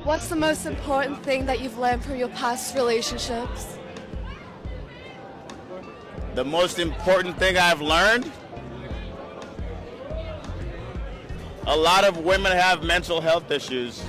What's the most important thing that you've learned from your past relationships? The most important thing I've learned? A lot of women have mental health issues.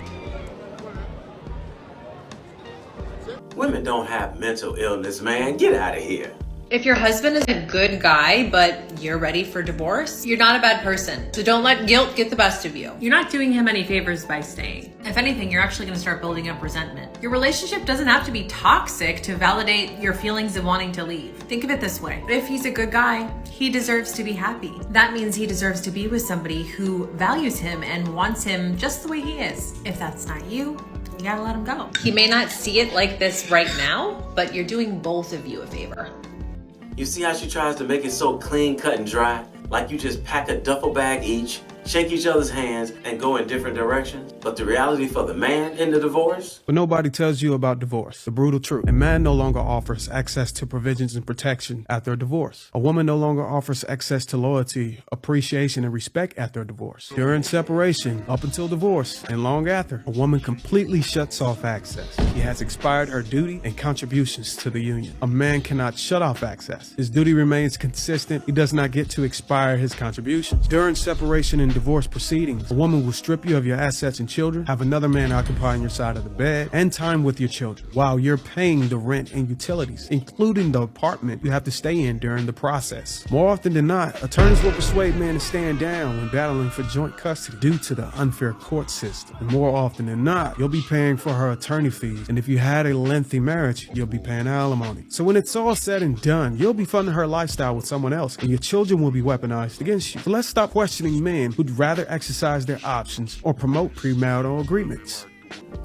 Women don't have mental illness, man. Get out of here. If your husband is a good guy, but you're ready for divorce, you're not a bad person. So don't let guilt get the best of you. You're not doing him any favors by staying. If anything, you're actually gonna start building up resentment. Your relationship doesn't have to be toxic to validate your feelings of wanting to leave. Think of it this way. If he's a good guy, he deserves to be happy. That means he deserves to be with somebody who values him and wants him just the way he is. If that's not you, you gotta let him go. He may not see it like this right now, but you're doing both of you a favor. You see how she tries to make it so clean, cut, and dry? Like you just pack a duffel bag each, shake each other's hands, and go in different directions. But the reality for the man in the divorce? But nobody tells you about divorce, the brutal truth. A man no longer offers access to provisions and protection after a divorce. A woman no longer offers access to loyalty, appreciation, and respect after a divorce. During separation, up until divorce, and long after, a woman completely shuts off access. She has expired her duty and contributions to the union. A man cannot shut off access. His duty remains consistent. He does not get to expire his contributions. During separation and divorce proceedings, a woman will strip you of your assets and children, have another man occupying your side of the bed, and time with your children, while you're paying the rent and utilities, including the apartment you have to stay in during the process. More often than not, attorneys will persuade men to stand down when battling for joint custody due to the unfair court system. And more often than not, you'll be paying for her attorney fees, and if you had a lengthy marriage, you'll be paying alimony. So when it's all said and done, you'll be funding her lifestyle with someone else, and your children will be weaponized against you. So let's stop questioning men who'd rather exercise their options or promote premarital agreements.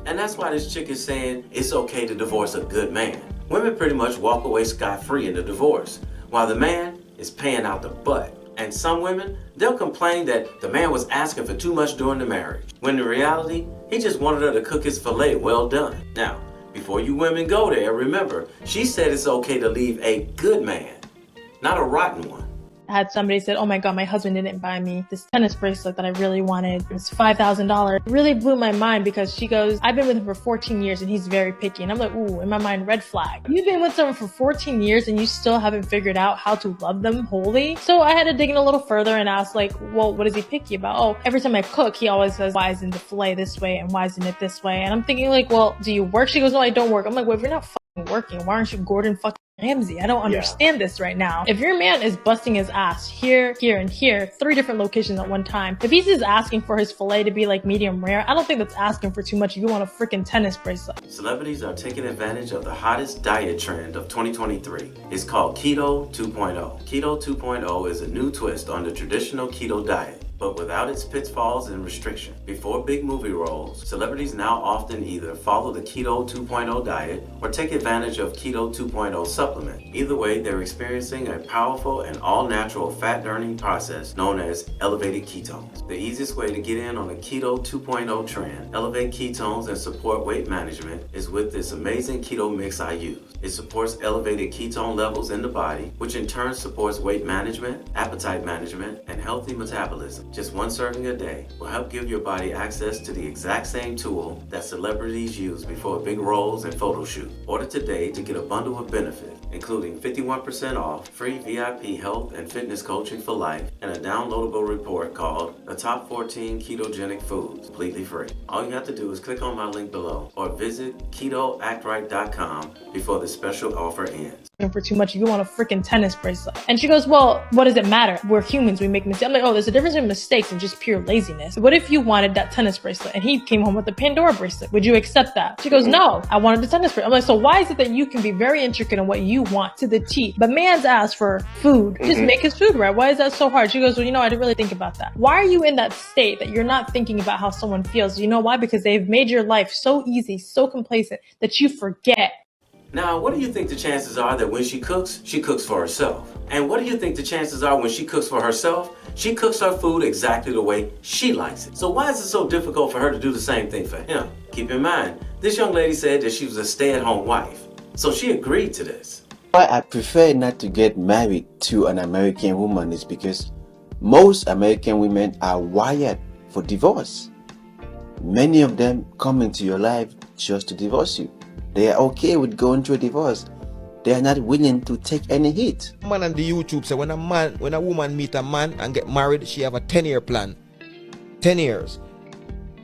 And that's why this chick is saying it's okay to divorce a good man. Women pretty much walk away scot-free in the divorce, while the man is paying out the butt. And some women, they'll complain that the man was asking for too much during the marriage, when in reality, he just wanted her to cook his filet well done. Now, before you women go there, remember, she said it's okay to leave a good man, not a rotten one. I had somebody said, oh my God, my husband didn't buy me this tennis bracelet that I really wanted. It was $5,000. It really blew my mind because she goes, I've been with him for 14 years and he's very picky. And I'm like, ooh, in my mind, red flag. You've been with someone for 14 years and you still haven't figured out how to love them wholly. So I had to dig in a little further and ask like, well, what is he picky about? Oh, every time I cook, he always says, why isn't the filet this way and why isn't it this way? And I'm thinking like, well, do you work? She goes, no, I don't work. I'm like, well, if you're not fucking working, why aren't you Gordon fucking Ramsay? I don't understand this right now. If your man is busting his ass here, here, and here, 3 different locations at one time, if he's just asking for his filet to be like medium rare, I don't think that's asking for too much if you want a freaking tennis bracelet. Celebrities are taking advantage of the hottest diet trend of 2023. It's called Keto 2.0. Keto 2.0 is a new twist on the traditional keto diet, but without its pitfalls and restriction. Before big movie roles, celebrities now often either follow the Keto 2.0 diet or take advantage of Keto 2.0 supplement. Either way, they're experiencing a powerful and all-natural fat-burning process known as elevated ketones. The easiest way to get in on the Keto 2.0 trend, elevate ketones, and support weight management is with this amazing keto mix I use. It supports elevated ketone levels in the body, which in turn supports weight management, appetite management, and healthy metabolism. Just 1 serving a day will help give your body access to the exact same tool that celebrities use before big roles and photo shoot. Order today to get a bundle of benefits, including 51% off, free VIP health and fitness coaching for life, and a downloadable report called The Top 14 Ketogenic Foods, completely free. All you have to do is click on my link below or visit ketoactright.com before the special offer ends. For too much if you want a freaking tennis bracelet. And she goes, well, what does it matter? We're humans, we make mistakes. I'm like, oh, there's a difference in mistakes and just pure laziness. What if you wanted that tennis bracelet and he came home with a Pandora bracelet? Would you accept that? She goes, no, I wanted the tennis bracelet. I'm like, so why is it that you can be very intricate in what you want to the T, but man's asked for food? Just make his food right. Why is that so hard? She goes, well, I didn't really think about that. Why are you in that state that you're not thinking about how someone feels? You know why? Because they've made your life so easy, so complacent that you forget. Now, what do you think the chances are that when she cooks for herself? And what do you think the chances are when she cooks for herself, she cooks her food exactly the way she likes it? So why is it so difficult for her to do the same thing for him? Keep in mind, this young lady said that she was a stay-at-home wife, so she agreed to this. Why I prefer not to get married to an American woman is because most American women are wired for divorce. many of them come into your life just to divorce you. They are okay with going through a divorce. They are not willing to take any hit. Man on the YouTube say when a woman meet a man and get married, she have a 10-year plan. 10 years.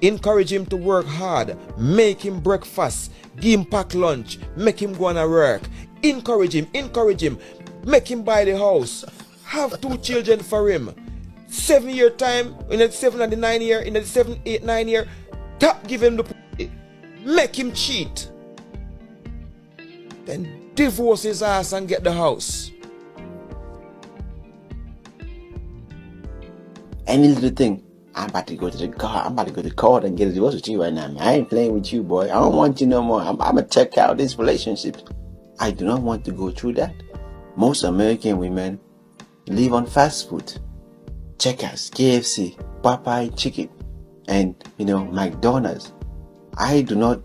Encourage him to work hard, make him breakfast, give him pack lunch, make him go on a work. Encourage him, make him buy the house, have 2 children for him. 7-year time, in the 7 and the 9 year, in the 7, 8, 9 year, give him the make him cheat. Then divorce his ass and get the house. Any little thing, I'm about to go to the car. I'm about to go to court and get a divorce with you right now, man. I ain't playing with you, boy. I don't want you no more. I'm gonna check out this relationship. I do not want to go through that. Most American women live on fast food. Checkers, KFC, Popeye chicken, and McDonald's. I do not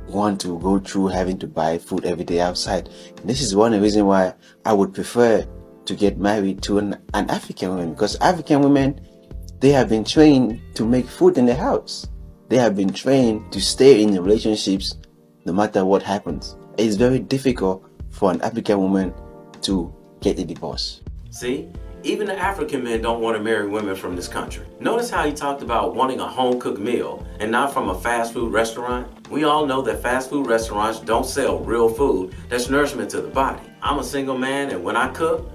want to go through having to buy food every day outside. This is one of the reasons why I would prefer to get married to an African woman, because African women, they have been trained to make food in the house. They have been trained to stay in the relationships no matter what happens. It's very difficult for an African woman to get a divorce. See? Even the African men don't want to marry women from this country. Notice how he talked about wanting a home-cooked meal and not from a fast food restaurant? We all know that fast food restaurants don't sell real food that's nourishment to the body. I'm a single man, and when I cook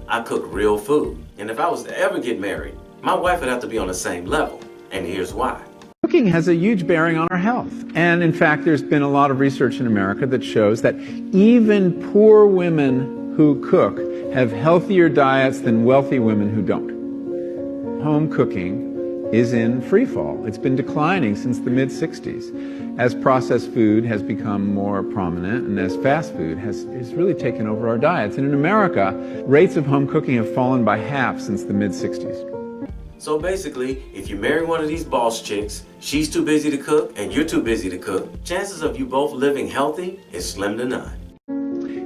real food. And if I was to ever get married, my wife would have to be on the same level. And here's why. Cooking has a huge bearing on our health. And in fact, there's been a lot of research in America that shows that even poor women who cook have healthier diets than wealthy women who don't. Home cooking is in free fall. It's been declining since the mid-60s as processed food has become more prominent and as fast food has really taken over our diets. And in America, rates of home cooking have fallen by half since the mid-60s. So basically, if you marry one of these boss chicks, she's too busy to cook and you're too busy to cook, chances of you both living healthy is slim to none.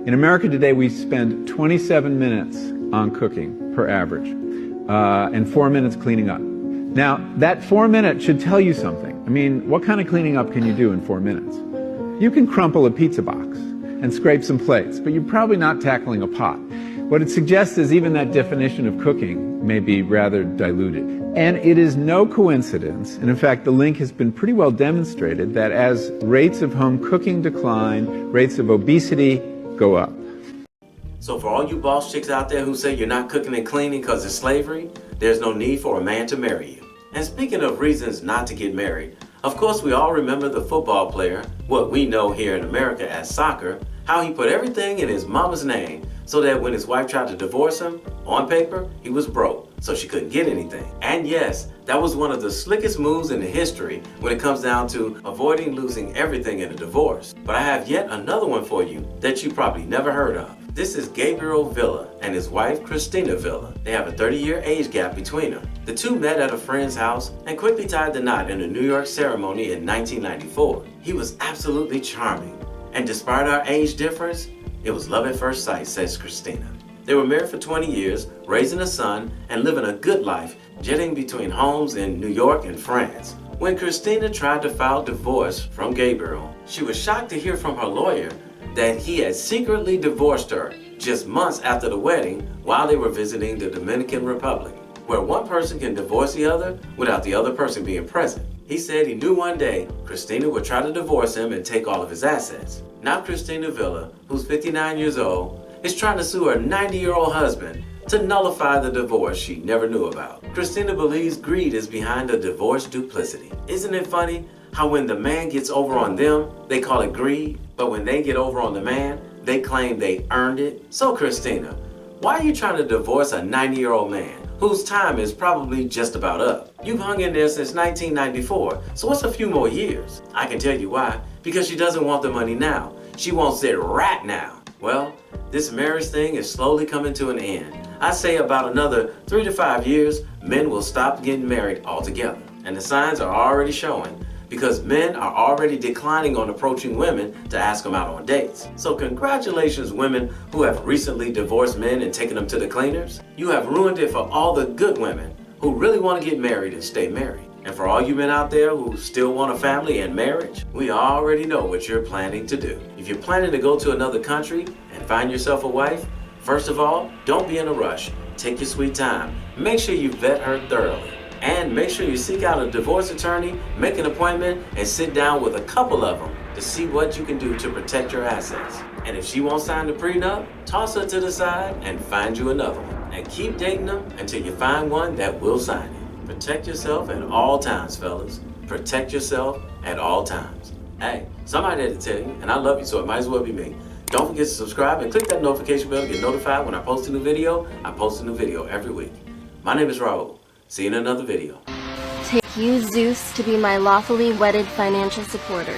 In America today, we spend 27 minutes on cooking per average, and 4 minutes cleaning up. Now, that 4 minutes should tell you something. I mean, what kind of cleaning up can you do in 4 minutes? You can crumple a pizza box and scrape some plates, but you're probably not tackling a pot. What it suggests is even that definition of cooking may be rather diluted. And it is no coincidence, and in fact the link has been pretty well demonstrated, that as rates of home cooking decline, rates of obesity go up. So for all you boss chicks out there who say you're not cooking and cleaning because it's slavery, there's no need for a man to marry you. And speaking of reasons not to get married, of course we all remember the football player, what we know here in America as soccer, how he put everything in his mama's name so that when his wife tried to divorce him, on paper, he was broke, so she couldn't get anything. And yes, that was one of the slickest moves in the history when it comes down to avoiding losing everything in a divorce. But I have yet another one for you that you probably never heard of. This is Gabriel Villa and his wife Christina Villa. They have a 30-year age gap between them. The two met at a friend's house and quickly tied the knot in a New York ceremony in 1994. He was absolutely charming, and despite our age difference, it was love at first sight, says Christina. They were married for 20 years, raising a son and living a good life, jetting between homes in New York and France. When Christina tried to file divorce from Gabriel, she was shocked to hear from her lawyer that he had secretly divorced her just months after the wedding while they were visiting the Dominican Republic, where one person can divorce the other without the other person being present. He said he knew one day Christina would try to divorce him and take all of his assets. Now Christina Villa, who's 59 years old, is trying to sue her 90-year-old husband to nullify the divorce she never knew about. Christina believes greed is behind the divorce duplicity. Isn't it funny how when the man gets over on them, they call it greed, but when they get over on the man, they claim they earned it? So Christina, why are you trying to divorce a 90-year-old man whose time is probably just about up? You've hung in there since 1994, so what's a few more years? I can tell you why. Because she doesn't want the money now. She wants it right now. Well, this marriage thing is slowly coming to an end. I say about another 3 to 5 years, men will stop getting married altogether. And the signs are already showing, because men are already declining on approaching women to ask them out on dates. So congratulations, women who have recently divorced men and taken them to the cleaners. You have ruined it for all the good women who really want to get married and stay married. And for all you men out there who still want a family and marriage, we already know what you're planning to do. If you're planning to go to another country and find yourself a wife, first of all, don't be in a rush. Take your sweet time. Make sure you vet her thoroughly. And make sure you seek out a divorce attorney, make an appointment, and sit down with a couple of them to see what you can do to protect your assets. And if she won't sign the prenup, toss her to the side and find you another one. And keep dating them until you find one that will sign it. Protect yourself at all times, fellas. Protect yourself at all times. Hey, somebody had to tell you, and I love you, so it might as well be me. Don't forget to subscribe and click that notification bell to get notified when I post a new video. I post a new video every week. My name is Raulh. See you in another video. Take you, Zeus, to be my lawfully wedded financial supporter.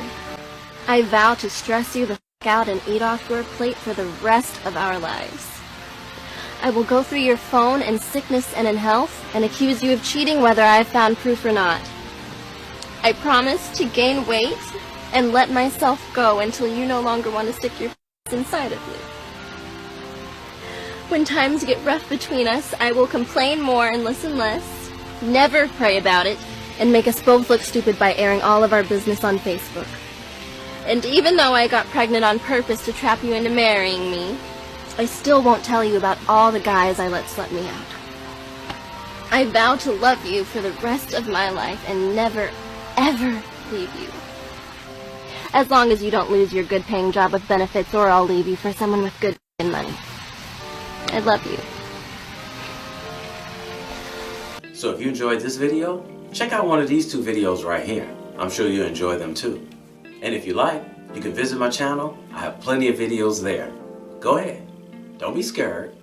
I vow to stress you the f*** out and eat off your plate for the rest of our lives. I will go through your phone in sickness and in health and accuse you of cheating whether I have found proof or not. I promise to gain weight and let myself go until you no longer want to stick your inside of me. When times get rough between us, I will complain more and listen less, never pray about it, and make us both look stupid by airing all of our business on Facebook. And even though I got pregnant on purpose to trap you into marrying me, I still won't tell you about all the guys I let slut me out. I vow to love you for the rest of my life and never, ever leave you. As long as you don't lose your good-paying job with benefits, or I'll leave you for someone with good money. I love you. So if you enjoyed this video, check out one of these two videos right here. I'm sure you'll enjoy them too. And if you like, you can visit my channel. I have plenty of videos there. Go ahead. Don't be scared.